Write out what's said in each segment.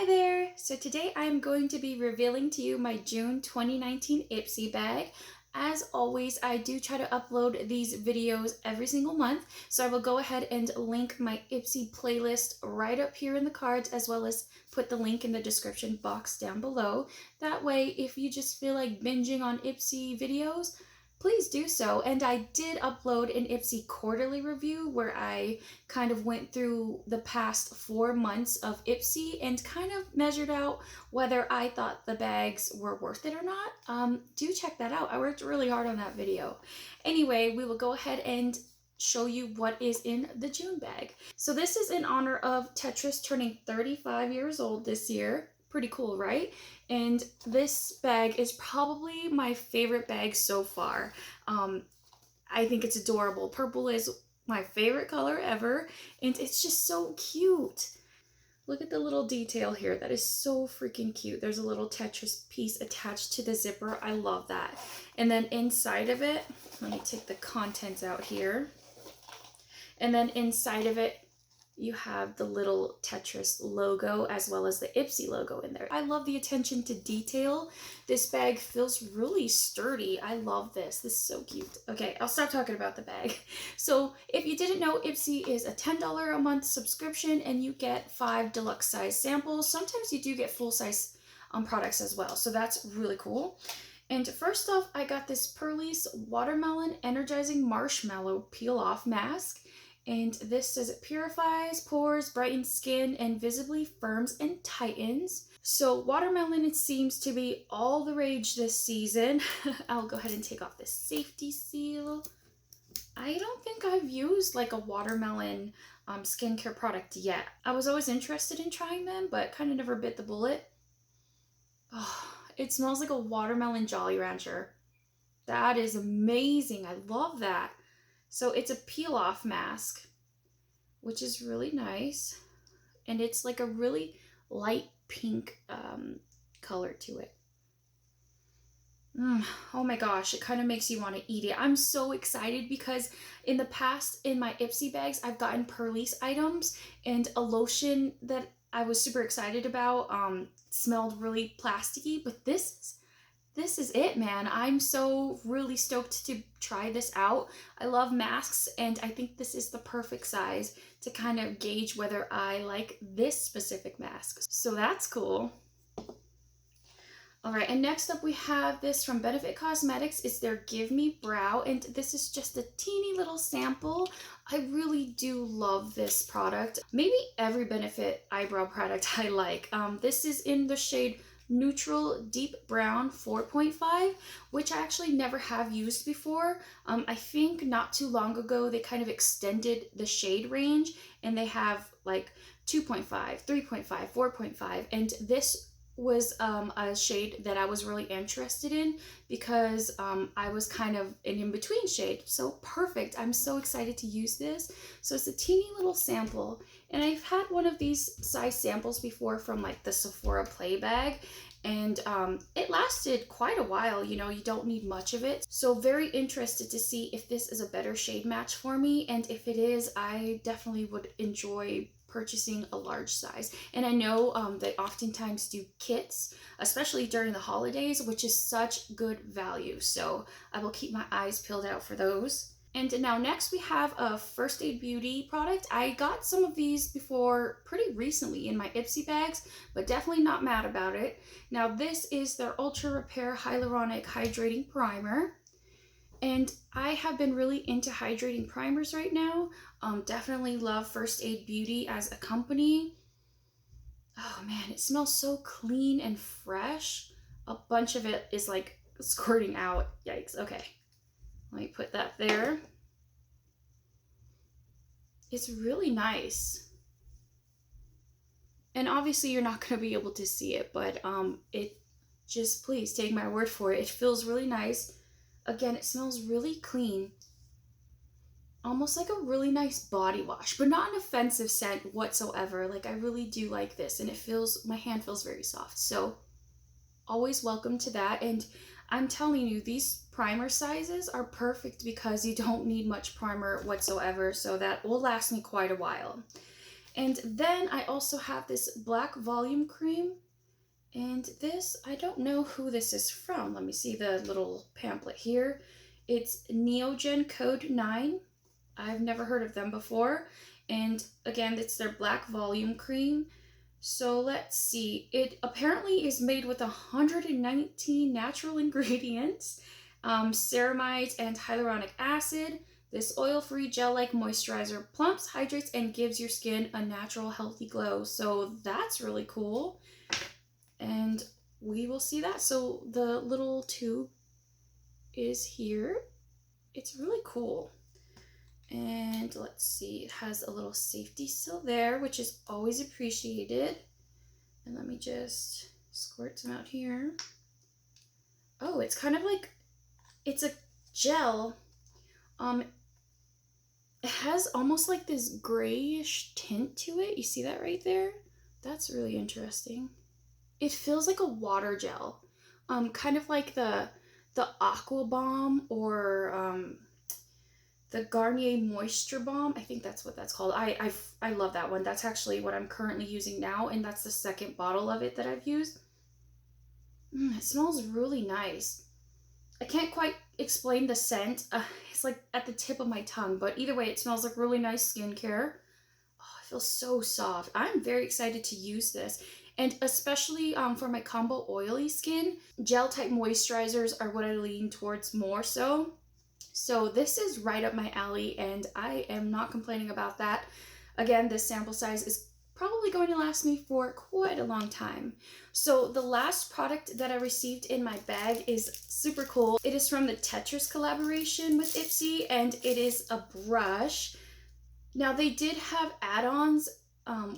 Hi there! So today I'm going to be revealing to you my June 2019 Ipsy bag. As always, I do try to upload these videos every single month, so I will go ahead and link my Ipsy playlist right up here in the cards, as well as put the link in the description box down below. That way, if you just feel like binging on Ipsy videos, please do so. And I did upload an Ipsy quarterly review where I kind of went through the past 4 months of Ipsy and kind of measured out whether I thought the bags were worth it or not. Do check that out. I worked really hard on that video. Anyway, we will go ahead and show you what is in the June bag. So this is in honor of Tetris turning 35 years old this year. Pretty cool, right? And this bag is probably my favorite bag so far. I think it's adorable. Purple is my favorite color ever, and it's just so cute. Look at the little detail here. That is so freaking cute. There's a little Tetris piece attached to the zipper. I love that. And then inside of it, let me take the contents out here. And then inside of it, you have the little Tetris logo as well as the Ipsy logo in there. I love the attention to detail. This bag feels really sturdy. I love this. This is so cute. Okay, I'll stop talking about the bag. So if you didn't know, Ipsy is a $10 a month subscription and you get 5 deluxe size samples. Sometimes you do get full size products as well. So that's really cool. And first off, I got this Purlisse Watermelon Energizing Marshmallow Peel Off Mask. And this says it purifies, pores, brightens skin, and visibly firms and tightens. So watermelon, it seems to be all the rage this season. I'll go ahead and take off the safety seal. I don't think I've used like a watermelon skincare product yet. I was always interested in trying them, but kind of never bit the bullet. Oh, it smells like a watermelon Jolly Rancher. That is amazing. I love that. So it's a peel-off mask, which is really nice. And it's like a really light pink color to it. Oh my gosh, it kind of makes you want to eat it. I'm so excited because in the past, in my Ipsy bags, I've gotten Purlisse items, and a lotion that I was super excited about smelled really plasticky, but this is it, man. I'm so really stoked to try this out. I love masks, and I think this is the perfect size to kind of gauge whether I like this specific mask. So that's cool. All right, and next up we have this from Benefit Cosmetics. It's their Gimmie Brow, and this is just a teeny little sample. I really do love this product. Maybe every Benefit eyebrow product I like. This is in the shade Neutral Deep Brown 4.5, which I actually never have used before. I think not too long ago they kind of extended the shade range, and they have like 2.5, 3.5, 4.5, and this was a shade that I was really interested in because I was kind of an in-between shade. So perfect. I'm so excited to use this. So it's a teeny little sample, and I've had one of these size samples before from like the Sephora Play bag, and it lasted quite a while. You know, you don't need much of it. So very interested to see if this is a better shade match for me, and if it is, I definitely would enjoy purchasing a large size. And I know they oftentimes do kits, especially during the holidays, which is such good value. So I will keep my eyes peeled out for those. And now next we have a First Aid Beauty product. I got some of these before pretty recently in my Ipsy bags, but definitely not mad about it. Now this is their Ultra Repair Hyaluronic Hydrating Primer. And I have been really into hydrating primers right now. Definitely love First Aid Beauty as a company. Oh man, it smells so clean and fresh. A bunch of it is like squirting out. Yikes. Okay, let me put that there. It's really nice. And obviously you're not going to be able to see it, but it just, please take my word for it. It feels really nice. Again, it smells really clean. Almost like a really nice body wash, but not an offensive scent whatsoever. Like, I really do like this, and it feels, my hand feels very soft. So always welcome to that. And I'm telling you, these primer sizes are perfect because you don't need much primer whatsoever. So that will last me quite a while. And then I also have this black volume cream. And this, I don't know who this is from. Let me see the little pamphlet here. It's Neogen Code 9. I've never heard of them before. And again, it's their black volume cream. So let's see. It apparently is made with 119 natural ingredients, ceramides and hyaluronic acid. This oil-free gel-like moisturizer plumps, hydrates, and gives your skin a natural, healthy glow. So that's really cool. And we will see that. So the little tube is here. It's really cool. And let's see, it has a little safety seal there, which is always appreciated. And let me just squirt some out here. Oh, it's kind of like, it's a gel. It has almost like this grayish tint to it. You see that right there? That's really interesting. It feels like a water gel, kind of like the Aqua Bomb or the Garnier Moisture Bomb. I think that's what that's called. I love that one. That's actually what I'm currently using now, and that's the second bottle of it that I've used. It smells really nice. I can't quite explain the scent. It's like at the tip of my tongue, but either way, it smells like really nice skincare. Oh, it feels so soft. I'm very excited to use this. And especially for my combo oily skin, gel type moisturizers are what I lean towards more so. So this is right up my alley and I am not complaining about that. Again, this sample size is probably going to last me for quite a long time. So the last product that I received in my bag is super cool. It is from the Tetris collaboration with Ipsy and it is a brush. Now they did have add-ons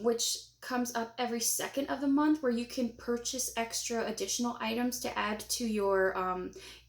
which comes up every second of the month where you can purchase extra additional items to add to your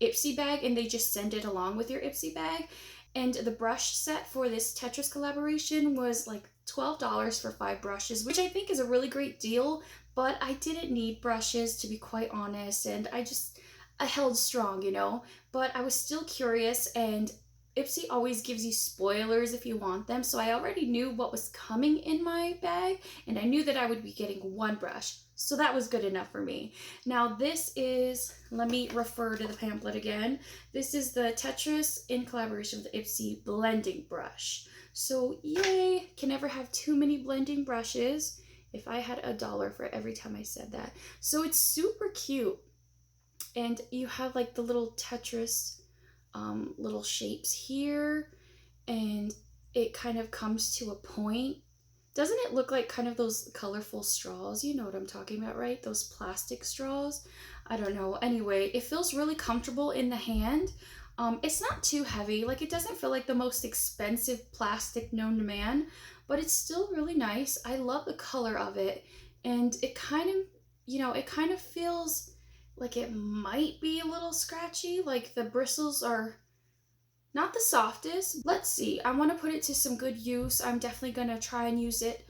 Ipsy bag, and they just send it along with your Ipsy bag. And the brush set for this Tetris collaboration was like $12 for 5 brushes, which I think is a really great deal, but I didn't need brushes, to be quite honest, and I held strong, you know, but I was still curious, and Ipsy always gives you spoilers if you want them, so I already knew what was coming in my bag, and I knew that I would be getting 1 brush, so that was good enough for me. Now this is, let me refer to the pamphlet again, this is the Tetris in collaboration with Ipsy blending brush. So yay, can never have too many blending brushes. If I had $1 for every time I said that. So it's super cute, and you have like the little Tetris little shapes here, and it kind of comes to a point. Doesn't it look like kind of those colorful straws? You know what I'm talking about, right? Those plastic straws? I don't know. Anyway, it feels really comfortable in the hand. It's not too heavy. Like, it doesn't feel like the most expensive plastic known to man, but it's still really nice. I love the color of it, and it kind of, you know, it kind of feels like it might be a little scratchy, like the bristles are not the softest. Let's see, I want to put it to some good use. I'm definitely going to try and use it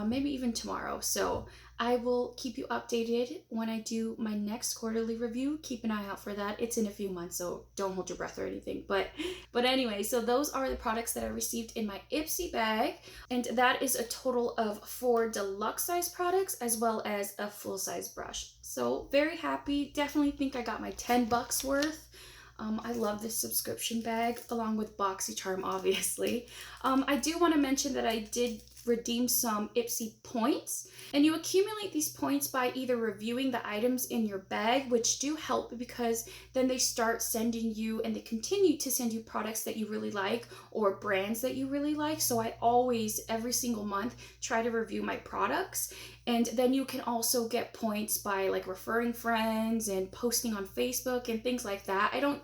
maybe even tomorrow. So I will keep you updated when I do my next quarterly review. Keep an eye out for that. It's in a few months, so don't hold your breath or anything. But anyway, so those are the products that I received in my Ipsy bag. And that is a total of 4 deluxe size products as well as a full size brush. So very happy. Definitely think I got my 10 bucks worth. I love this subscription bag along with BoxyCharm, obviously. I do want to mention that I did redeem some Ipsy points, and you accumulate these points by either reviewing the items in your bag, which do help because then they start sending you, and they continue to send you products that you really like or brands that you really like. So I always, every single month, try to review my products, and then you can also get points by like referring friends and posting on Facebook and things like that. I don't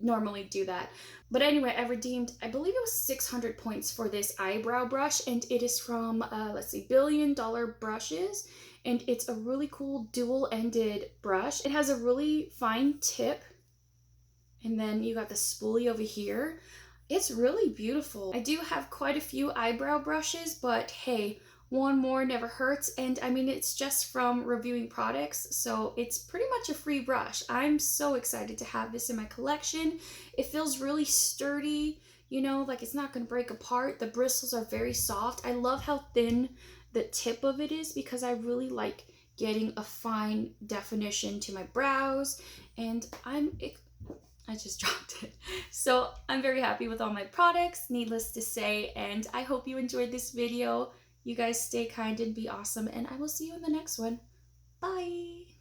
normally do that, but anyway, I redeemed, I believe it was 600 points for this eyebrow brush, and it is from let's see, Billion Dollar Brushes, and it's a really cool dual-ended brush. It has a really fine tip, and then you got the spoolie over here. It's really beautiful. I do have quite a few eyebrow brushes, but hey, one more never hurts, and I mean, it's just from reviewing products, so it's pretty much a free brush. I'm so excited to have this in my collection. It feels really sturdy, you know, like it's not going to break apart. The bristles are very soft. I love how thin the tip of it is, because I really like getting a fine definition to my brows, and I just dropped it. So I'm very happy with all my products, needless to say, and I hope you enjoyed this video. You guys stay kind and be awesome, and I will see you in the next one. Bye!